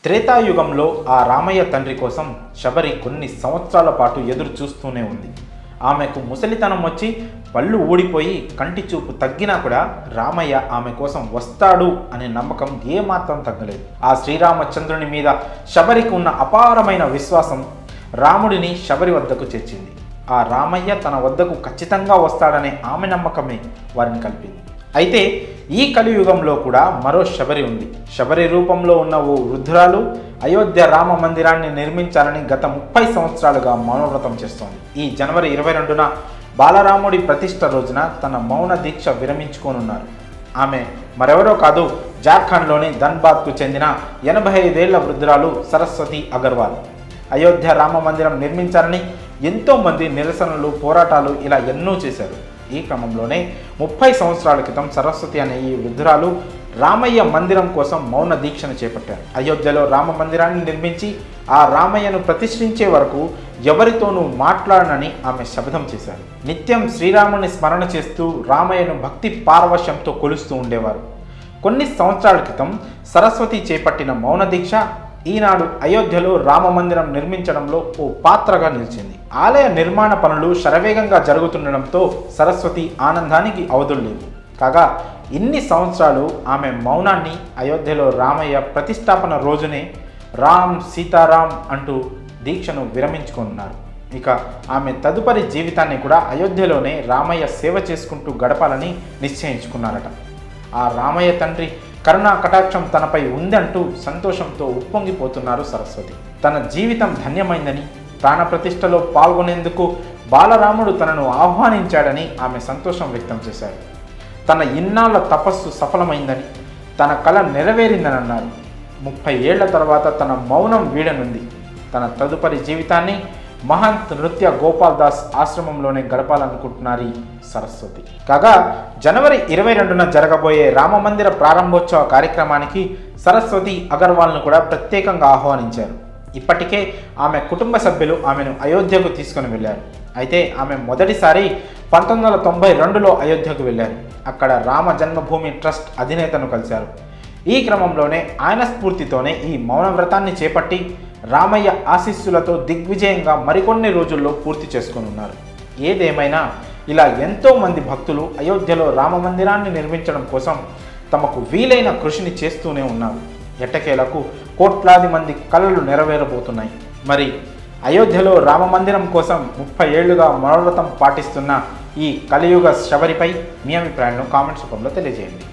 త్రేతాయుగంలో ఆ రామయ్య తండ్రి కోసం శబరి కొన్ని సంవత్సరాల పాటు ఎదురు చూస్తూనే ఉంది. ఆమెకు ముసలితనం వచ్చి పళ్ళు ఊడిపోయి కంటి చూపు తగ్గినా కూడా రామయ్య ఆమె కోసం వస్తాడు అనే నమ్మకం ఏమాత్రం తగ్గలేదు. ఆ శ్రీరామచంద్రుని మీద శబరికి ఉన్న అపారమైన విశ్వాసం రాముడిని శబరి వద్దకు చేర్చింది. ఆ రామయ్య తన వద్దకు ఖచ్చితంగా వస్తాడనే ఆమె నమ్మకమే వారిని కలిపింది. అయితే ఈ కలియుగంలో కూడా మరో శబరి ఉంది. శబరి రూపంలో ఉన్న ఓ వృద్ధురాలు అయోధ్య రామ మందిరాన్ని నిర్మించాలని గత 30 సంవత్సరాలుగా మౌనవ్రతం చేస్తోంది. ఈ జనవరి 22న బాలరాముడి ప్రతిష్ఠ రోజున తన మౌన దీక్ష విరమించుకోనున్నారు. ఆమె మరెవరో కాదు, జార్ఖండ్లోని ధన్బాద్కు చెందిన 85 ఏళ్ల వృద్ధురాలు సరస్వతి అగర్వాల్. అయోధ్య రామ మందిరం నిర్మించాలని ఎంతోమంది నిరసనలు, పోరాటాలు ఇలా ఎన్నో చేశారు. ఈ క్రమంలోనే 30 సంవత్సరాల క్రితం సరస్వతి అనే ఈ వృద్ధురాలు రామయ్య మందిరం కోసం మౌన దీక్షను చేపట్టారు. అయోధ్యలో రామ మందిరాన్ని నిర్మించి ఆ రామయ్యను ప్రతిష్ఠించే వరకు ఎవరితోనూ మాట్లాడనని ఆమె శపథం చేశారు. నిత్యం శ్రీరాముని స్మరణ చేస్తూ రామయ్యను భక్తి పారవశ్యంతో కొలుస్తూ ఉండేవారు. కొన్ని సంవత్సరాల క్రితం సరస్వతి చేపట్టిన మౌన దీక్ష ఈనాడు అయోధ్యలో రామ మందిరం నిర్మించడంలో ఓ పాత్రగా నిలిచింది. ఆలయ నిర్మాణ పనులు శరవేగంగా జరుగుతుండడంతో సరస్వతి ఆనందానికి అవధులు లేవు. కాగా ఇన్ని సంవత్సరాలు ఆమె మౌనాన్ని అయోధ్యలో రామయ్య ప్రతిష్టాపన రోజునే రామ్ సీతారాం అంటూ దీక్షను విరమించుకున్నారు. ఇక ఆమె తదుపరి జీవితాన్ని కూడా అయోధ్యలోనే రామయ్య సేవ చేసుకుంటూ గడపాలని నిశ్చయించుకున్నారట. ఆ రామయ్య తండ్రి కరుణా కటాక్షం తనపై ఉందంటూ సంతోషంతో ఉప్పొంగిపోతున్నారు సరస్వతి. తన జీవితం ధన్యమైందని, ప్రాణప్రతిష్ఠలో పాల్గొనేందుకు బాలరాముడు తనను ఆహ్వానించాడని ఆమె సంతోషం వ్యక్తం చేశారు. తన ఇన్నాళ్ల తపస్సు సఫలమైందని, తన కల నెరవేరిందని అన్నారు. 30 ఏళ్ల తర్వాత తన మౌనం వీడనుంది. తన తదుపరి జీవితాన్ని మహంత్ నృత్య గోపాల్ దాస్ ఆశ్రమంలోనే గడపాలనుకుంటున్నారు సరస్వతి. కాగా జనవరి 22న జరగబోయే రామమందిర ప్రారంభోత్సవ కార్యక్రమానికి సరస్వతి అగర్వాల్ను కూడా ప్రత్యేకంగా ఆహ్వానించారు. ఇప్పటికే ఆమె కుటుంబ సభ్యులు ఆమెను అయోధ్యకు తీసుకుని వెళ్ళారు. అయితే ఆమె మొదటిసారి 1992లో అయోధ్యకు వెళ్ళారు. అక్కడ రామ జన్మభూమి ట్రస్ట్ అధినేతను కలిశారు. ఈ క్రమంలోనే ఆయన స్ఫూర్తితోనే ఈ మౌన వ్రతాన్ని చేపట్టి రామయ్య ఆశీస్సులతో దిగ్విజయంగా మరికొన్ని రోజుల్లో పూర్తి చేసుకున్నారు. ఏదేమైనా ఇలా ఎంతోమంది భక్తులు అయోధ్యలో రామ మందిరాన్ని నిర్మించడం కోసం తమకు వీలైన కృషిని చేస్తూనే ఉన్నారు. ఎట్టకేలకు కోట్లాది మంది కలలు నెరవేరబోతున్నాయి. మరి అయోధ్యలో రామ మందిరం కోసం 30 ఏళ్లుగా మౌనవ్రతం పాటిస్తున్న ఈ కలియుగ శబరిపై మీ అభిప్రాయాలను కామెంట్స్ రూపంలో తెలియజేయండి.